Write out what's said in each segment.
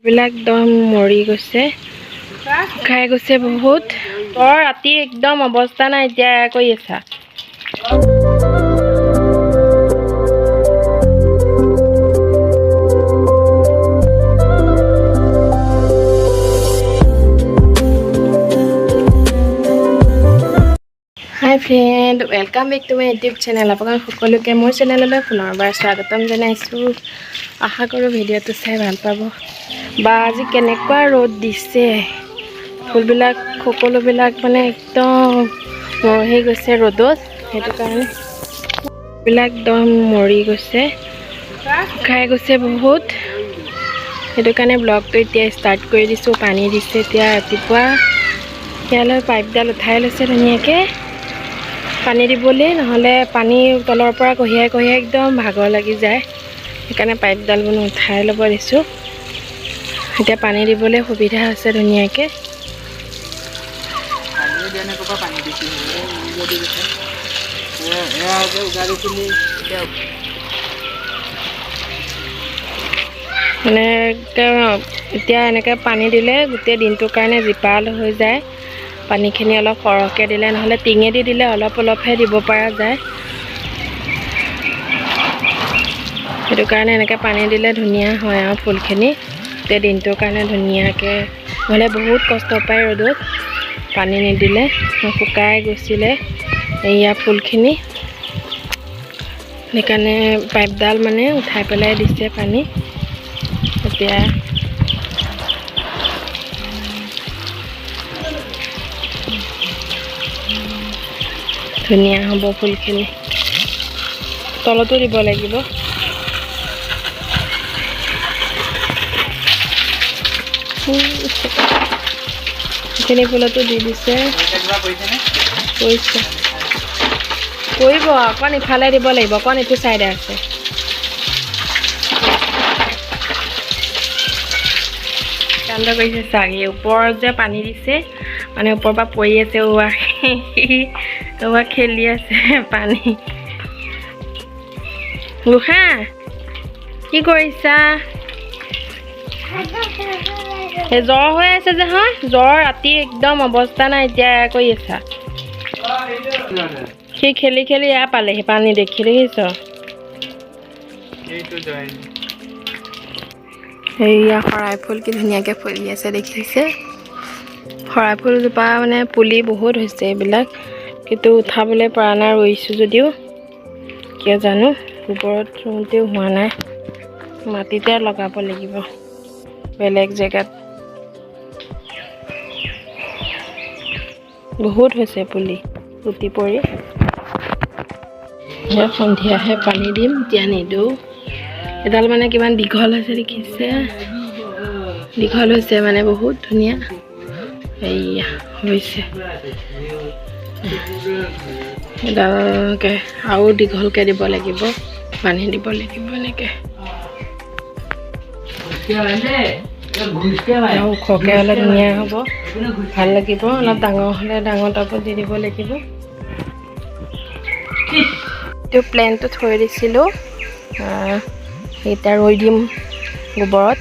বিলাক একদম মৰি গৈছে খাই গৈছে বহুত বৰ ৰাতি একদম অৱস্থা নাই এতিয়া কৈ আছা hi friend welcome back to my YouTube channel आपन सकलोके मोर चैनलলৈ পুনৰবাৰ স্বাগতম জনাইছো আশা কৰো ভিডিওটো চাই ভাল পাব বা আজি কেনেকুৱা ৰ'দ দিছে ফুলবিলাক সকলোবিলাক মানে একদম মৰহি গৈছে ৰ'দত হেতু কাৰণে বিলাক একদম মৰি গৈছে খাই গৈছে বহুত হেতু কাৰণে ব্লগটো এতিয়া ষ্টাৰ্ট কৰি দিছো পানী দিছে এতিয়া ৰাতিপুৱা ইয়ালৈ পাইপডাল উঠাই লৈছে ধুনীয়াকে পানী দিবলে নহলে পানী তলৰ পৰা কহিয়াই কহিয়াই একদম ভাগৰ লাগি যায় সেইকাৰণে পাইপডাল বন উঠাই ল'ব দিছো এতিয়া পানী দিবলে সুবিধা আছে ধুনীয়াকে পানী দেনে কোপা পানী দিছি যদি দিছে এয়া যে উগাৰি কিনি মানে এতিয়া এনেকে পানী দিলে গোটেই দিনটোৰ কাৰণে জিপাল হৈ যায় পানীখিনি অলপ সৰহকে দিলে নহলে টিঙেদি দিলে অলপ অলপহে দিব পৰা যায় হেতু কাৰণে এনেকে পানী দিলে ধুনীয়া হয় আৰু ফুলখিনি তে দিনটোৰ কাৰণে ধুনীয়াকে নহলে বহুত কষ্ট পায় ৰ'দত পানী নিদিলে শুকাই গৈছিলে এয়া ফুলখিনি সেইকাৰণে পাইপডাল মানে উঠাই পেলাই দিছে পানী এতিয়া ধুনীয়া হ'ব ফুলখিনি তলতো দিব লাগিব সেইখিনি ফুলতো দি দিছে কৈছে কৰিব অকণ ইফালে দিব লাগিব অকণ এইটো চাইডে আছে কান্দ কৰিছে চাগে ওপৰত যে পানী দিছে মানে ওপৰৰ পৰা পৰি আছে ওৱা খেলি আছে পানী লুখা কি কৰিছা হে জ্বৰ হৈ আছে যে হয় জ্বৰ ৰাতি একদম অৱস্থা নাই এতিয়া কৈ আছা সি খেলি খেলি পালে হে পানী দেখি দেখিছ এইটো জয়েন এইয়া খৰাই ফুল কি ধুনীয়াকে ফুলি আছে দেখিছে খৰাই ফুল জোপা মানে পুলি বহুত হৈছে এইবিলাক কিন্তু উঠাবলৈ পৰা নাই ৰৈছো যদিও কিয় জানো ওপৰত ৰুমতেও হোৱা নাই মাটিতে লগাব লাগিব বেলেগ জেগাত বহুত হৈছে পুলি গুটি পৰি সন্ধিয়াহে পানী দিম এতিয়া নিদিওঁ এডাল মানে কিমান দীঘল হৈছে দেখিছে দীঘল হৈছে মানে বহুত ধুনীয়া এইয়া হৈছে এডালকে আৰু দীঘলকে দিব লাগিব পানী দিব লাগিব এনেকে ওখকে হ'লে ধুনীয়া হ'ব ভাল লাগিব অলপ ডাঙৰ হ'লে ডাঙৰ টাবত দি দিব লাগিব এইটো প্লেনটো থৈ দিছিলোঁ এতিয়া ৰৈ দিম গোবৰত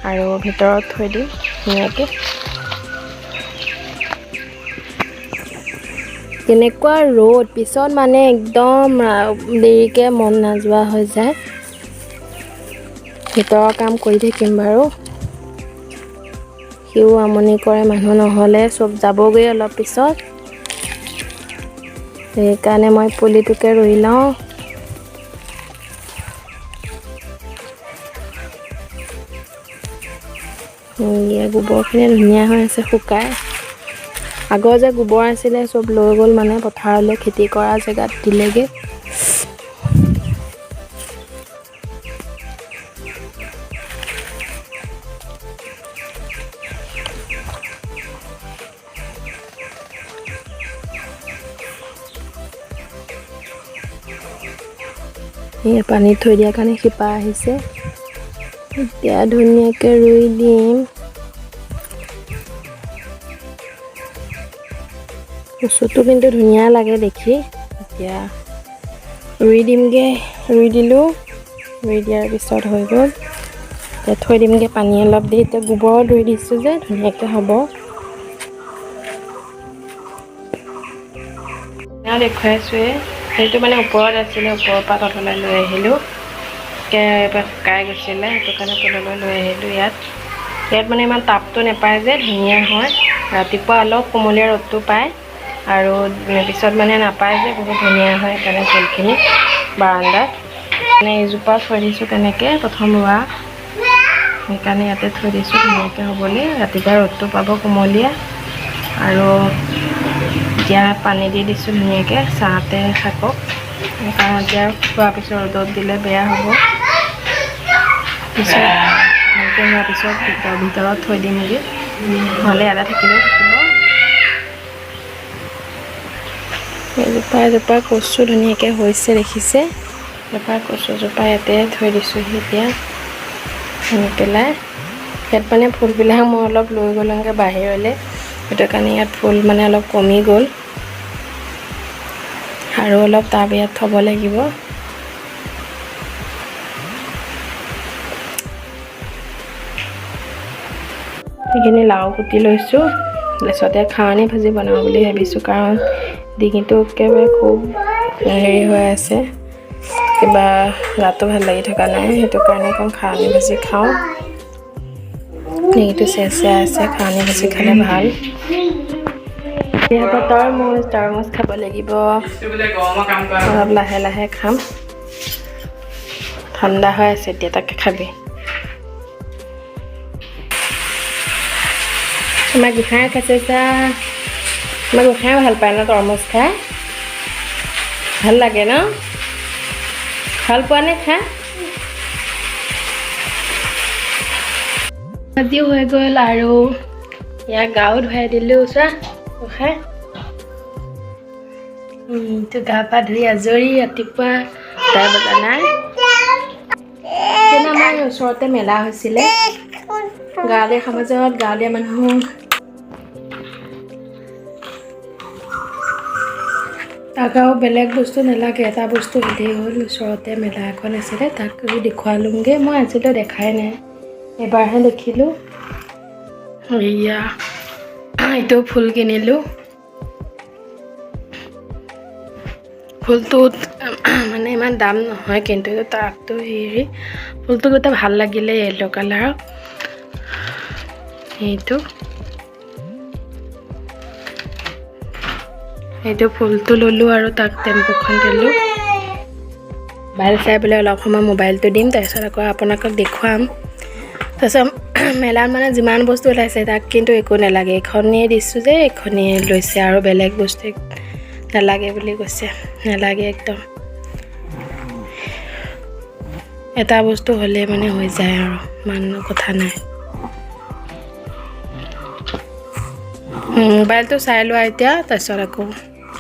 আৰু ভিতৰত থৈ দিম ধুনীয়াকৈ কেনেকুৱা ৰ'দ পিছত মানে একদম দেৰিকৈ মন নাযোৱা হৈ যায় ভিতৰৰ কাম কৰি থাকিম বাৰু সিও আমনি কৰে মানুহ নহ'লে চব যাবগৈ অলপ পিছত সেইকাৰণে মই পুলিটোকে ৰুই লওঁ গোবৰখিনি ধুনীয়া হৈ আছে শুকাই আগৰ যে গোবৰ আছিলে চব লৈ গ'ল মানে পথাৰলৈ খেতি কৰা জেগাত দিলেগে এই পানীত থৈ দিয়াৰ কাৰণে শিপা আহিছে এতিয়া ধুনীয়াকৈ ৰুই দিম কচুটো কিন্তু ধুনীয়া লাগে দেখি এতিয়া ৰুই দিমগে ৰুই দিলোঁ ৰুই দিয়াৰ পিছত হৈ গ'ল এতিয়া থৈ দিমগৈ পানী অলপ দি। এতিয়া গোবৰ ধুই দিছোঁ যে ধুনীয়াকৈ হ'ব। দেখুৱাইছোঁৱে সেইটো মানে ওপৰত আছিলে, ওপৰৰ পৰা তললৈ লৈ আহিলোঁ। একেবাৰে শুকাই গৈছিলে, সেইটো কাৰণে তললৈ লৈ আহিলোঁ। ইয়াত মানে ইমান তাপটো নাপায় যে ধুনীয়া হয়। ৰাতিপুৱা অলপ কুমলীয়া ৰ'দটো পায় আৰু পিছত মানে নাপায় যে বহুত ধুনীয়া হয়। সেইকাৰণে ফুলখিনি বাৰান্দাত মানে এজোপা থৈ দিছোঁ তেনেকৈ প্ৰথম ৰোৱা, সেইকাৰণে ইয়াতে থৈ দিছোঁ ধুনীয়াকৈ হ'বলৈ। ৰাতিপুৱা ৰ'দটো পাব কুমলীয়া আৰু এতিয়া পানী দি দিছোঁ ধুনীয়াকৈ, ছাঁতে থাকক। কাৰণ এতিয়া খোৱাৰ পিছত ৰ'দত দিলে বেয়া হ'ব। পিছত ভালকৈ হোৱাৰ পিছত ভিতৰত থৈ দিমগৈ, নহ'লে ইয়াতে থাকিলেও থাকিব। এজোপা কচু ধুনীয়াকৈ হৈছে দেখিছে। এজোপা কচুজোপা ইয়াতে থৈ দিছোঁহি এতিয়া আনি পেলাই। ইয়াত মানে ফুলবিলাক মই অলপ লৈ গ'লোঁগৈ বাহিৰলৈ, সেইটো কাৰণে ইয়াত ফুল মানে অলপ কমি গ'ল আৰু অলপ টাব ইয়াত থ'ব লাগিব। সেইখিনি লাও কুটি লৈছোঁ, তাৰপিছতে খাৱনি ভাজি বনাওঁ বুলি ভাবিছোঁ। কাৰণ ডিঙিটো একেবাৰে খুব হেৰি হৈ আছে, কিবা গাটো ভাল লাগি থকা নাই, সেইটো কাৰণে অকণ খাৱনি ভাজি খাওঁ। ডিঙিটো চেৰচেৰাই আছে, খাৱনি ভাজি খালে ভাল। এতিয়া তৰমুজ খাব লাগিব, অলপ লাহে লাহে খাম। ঠাণ্ডা হৈ আছে এতিয়া, তাকে খাবি। আমাৰ গোসাঁই খাইছে চা, আমাৰ গোসাঁই ভাল পায় ন তৰমুজ খাই, ভাল লাগে ন? ভাল পোৱা নে খাই? আজিও হৈ গ'ল আৰু ইয়াক গাও ধুৱাই দিলোঁ চোৱা গোসাঁই। তো গা পা ধুই আজৰি, ৰাতিপুৱা 8 বজা নাই। সেইদিনা আমাৰ ওচৰতে মেলা হৈছিলে, গাঁৱলীয়া সমাজত গাঁৱলীয়া মানুহ তাক আৰু বেলেগ বস্তু নালাগে, এটা বস্তু হ'লেই হ'ল। ওচৰতে মেলা এখন আছিলে, তাক দেখুৱালোঁগৈ। মই আজিলৈ দেখাই নাই, এবাৰহে দেখিলোঁ। এয়া এইটো ফুল কিনিলোঁ, ফুলটোত মানে ইমান দাম নহয়, কিন্তু টাবটো হেৰি ফুলটো গোটেই ভাল লাগিলে, য়েল্ল' কালাৰৰ। এইটো ফুলটো ল'লোঁ আৰু তাক টেম্পুখন দিলোঁ। মোবাইল চাই পেলাই অলপ সময় মোবাইলটো দিম, তাৰপিছত আকৌ আপোনালোকক দেখুৱাম। তাৰপিছত মেলাত মানে যিমান বস্তু ওলাইছে তাক কিন্তু একো নালাগে, এইখনেই দিছোঁ যে এইখনেই লৈছে আৰু বেলেগ বস্তু নালাগে বুলি কৈছে। নালাগে একদম, এটা বস্তু হ'লে মানে হৈ যায় আৰু ইমান কথা নাই। মোবাইলটো চাই লোৱা এতিয়া, তাৰপিছত আকৌ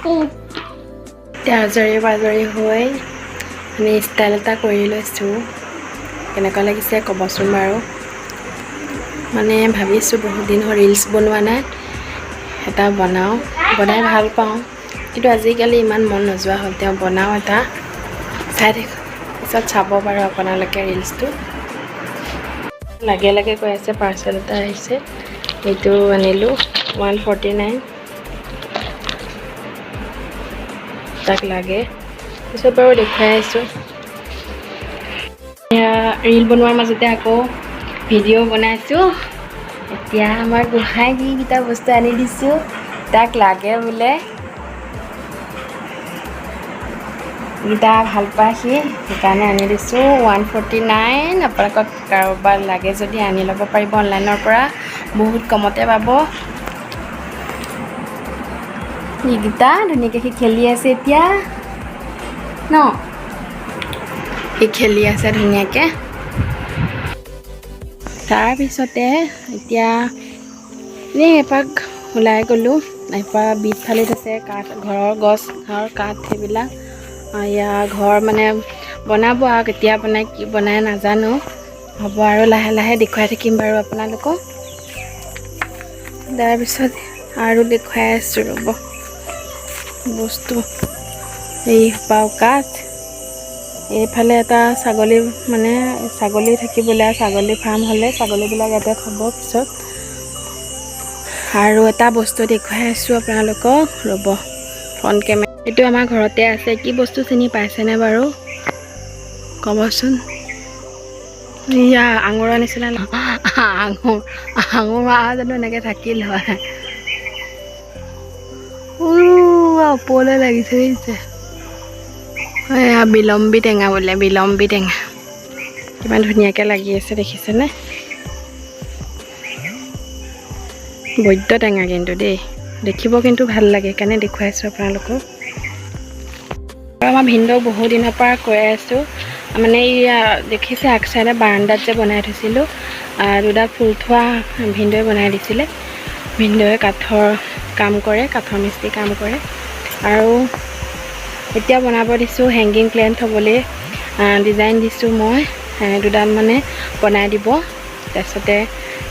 এতিয়া আজৰি পাজৰি হৈ আমি ষ্টাইল এটা কৰি লৈছোঁ। কেনেকুৱা লাগিছে ক'বচোন বাৰু। মানে ভাবিছোঁ বহুত দিন হ'ল ৰিলচ বনোৱা নাই, এটা বনাই ভাল পাওঁ, কিন্তু আজিকালি ইমান মন নোযোৱা হ'ল। তেওঁ বনাওঁ এটা, চাই থাকক, পিছত চাব বাৰু আপোনালোকে ৰিলচটো। লাগে কৈ আছে, পাৰ্চেল এটা আহিছে, এইটো আনিলোঁ 149, তাক লাগে, পিছত বাৰু দেখুৱাই আছোঁ। এতিয়া ৰিল বনোৱাৰ মাজতে আকৌ ভিডিঅ' বনাইছোঁ। এতিয়া আমাৰ গোসাঁইক এইকেইটা বস্তু আনি দিছোঁ, তাক লাগে বোলে, এইকেইটা ভাল পায় সি, সেইকাৰণে আনি দিছোঁ 149। আপোনালোকক কাৰোবাৰ লাগে যদি আনি ল'ব পাৰিব অনলাইনৰ পৰা, বহুত কমতে পাব। এইকেইটা ধুনীয়াকৈ সি খেলি আছে এতিয়া ন, সি খেলি আছে ধুনীয়াকৈ। তাৰপিছতে এতিয়া এনেই এপাক ওলাই গ'লোঁ, এপাক বিট ফালি থৈছে কাঠ, ঘৰৰ গছ, ঘৰৰ কাঠ সেইবিলাক। ইয়াৰ ঘৰ মানে বনাব আৰু কেতিয়া বনাই কি বনাই নাজানো, হ'ব আৰু লাহে লাহে দেখুৱাই থাকিম বাৰু আপোনালোকক। তাৰপিছত আৰু দেখুৱাই আছোঁ ৰ'ব বস্তু, এই পাও কাঠ, এইফালে এটা ছাগলী মানে ছাগলী থাকিবলৈ ছাগলী ফাৰ্ম হ'লে ছাগলীবিলাক ইয়াতে থ'ব পিছত আৰু এটা বস্তু দেখুৱাই আছোঁ আপোনালোকক ৰ'ব ফ্ৰণ্ট কেমেৰা এইটো আমাৰ ঘৰতে আছে কি বস্তু চিনি পাইছেনে বাৰু ক'বচোন ইয়া আঙুৰৰ নিচিনা আঙুৰ জানো এনেকৈ থাকিল হয় ওপৰলৈ লাগিছে দেখিছে এয়া বিলম্বী টেঙা বোলে বিলম্বী টেঙা কিমান ধুনীয়াকৈ লাগি আছে দেখিছেনে বৈদ্য টেঙা কিন্তু দেই দেখিব কিন্তু ভাল লাগে সেইকাৰণে দেখুৱাইছোঁ আপোনালোকক আৰু আমাৰ ভিনদেউ বহু দিনৰ পৰা কৈ আছোঁ মানে ইয়া দেখিছে আগ চাইডে বাৰান্দাত যে বনাই থৈছিলোঁ দুডাল ফুল থোৱা ভিনদেউৱে বনাই দিছিলে ভিনদেউৱে কাঠৰ কাম কৰে কাঠৰ মিস্ত্ৰী কাম কৰে আৰু এতিয়া বনাব দিছোঁ হেংগিং প্লেন থ'বলৈ ডিজাইন দিছোঁ মই দুডাল মানে বনাই দিব তাৰপিছতে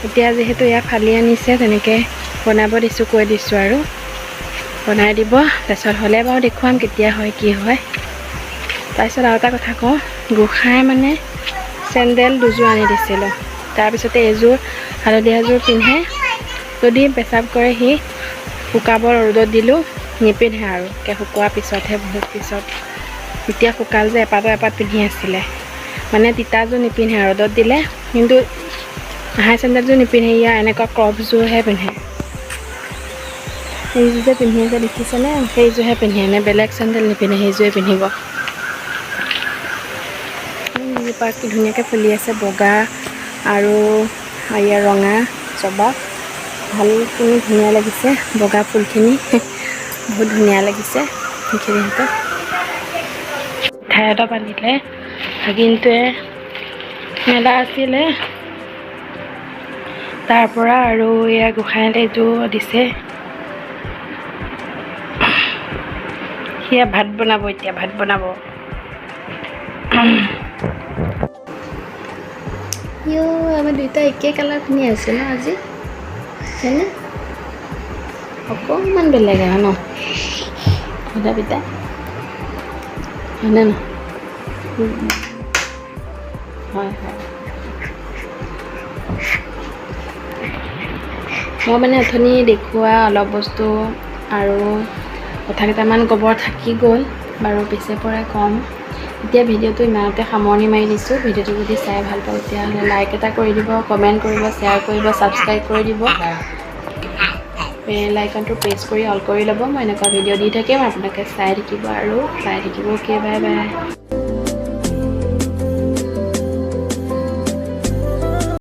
এতিয়া যিহেতু ইয়াত ফালি আনিছে তেনেকৈ বনাব দিছোঁ কৈ দিছোঁ আৰু বনাই দিব তাৰপিছত হ'লে বাৰু দেখুৱাম কেতিয়া হয় কি হয় তাৰপিছত আৰু এটা কথা কওঁ গোঁসাই মানে চেণ্ডেল দুযোৰ আনি দিছিলোঁ তাৰপিছতে এযোৰ হালধীয়া এযোৰ পিন্ধে যদি পেচাব কৰে সি শুকাব ৰ'দত দিলোঁ নিপিন্ধে আৰু শুকোৱাৰ পিছতহে বহুত পিছত এতিয়া শুকাল যে এপাত পিন্ধি আছিলে মানে তিতাযোৰ নিপিন্ধে ৰ'দত দিলে কিন্তু হাই চেণ্ডেলযোৰ নিপিন্ধে ইয়াৰ এনেকুৱা ক্ৰপযোৰহে পিন্ধে সেইযোৰ যে পিন্ধি যে দেখিছেনে সেইযোৰহে পিন্ধে এনে বেলেগ চেণ্ডেল নিপিন্ধে সেইযোৰে পিন্ধিব পাৰ্ক কি ধুনীয়াকৈ ফুলি আছে বগা আৰু ইয়াৰ ৰঙা জবা ভালখিনি ধুনীয়া লাগিছে বগা ফুলখিনি বহুত ধুনীয়া লাগিছে সেইখিনি হাতত ঠাই এটা পানিলে ভাগিনটোৱে মেলা আছিলে তাৰ পৰা আৰু এয়া গোঁসাইলে এইটো দিছে সেয়া ভাত বনাব এতিয়া ভাত বনাব আমাৰ দুইটা একে কালাৰ পিন্ধি আছে ন আজি হয়নে অকণমান বেলেগ আৰু ন দুটা পিতা হয়নে ন হয় হয় মই মানে অথনি দেখুওৱা অলপ বস্তু আৰু কথা কেইটামান ক'ব থাকি গ'ল বাৰু পিছে পৰাই ক'ম এতিয়া ভিডিঅ'টো ইমানতে সামৰণি মাৰি দিছোঁ ভিডিঅ'টো যদি চাই ভাল পাওঁ তেতিয়াহ'লে লাইক এটা কৰি দিব কমেণ্ট কৰিব শ্বেয়াৰ কৰিব ছাবস্ক্ৰাইব কৰি দিব বেল আইকনটো প্ৰেছ কৰি অল কৰি ল'ব মই এনেকুৱা ভিডিঅ' দি থাকিম আপোনালোকে চাই থাকিব আৰু চাই থাকিব অ'কে বাই বাই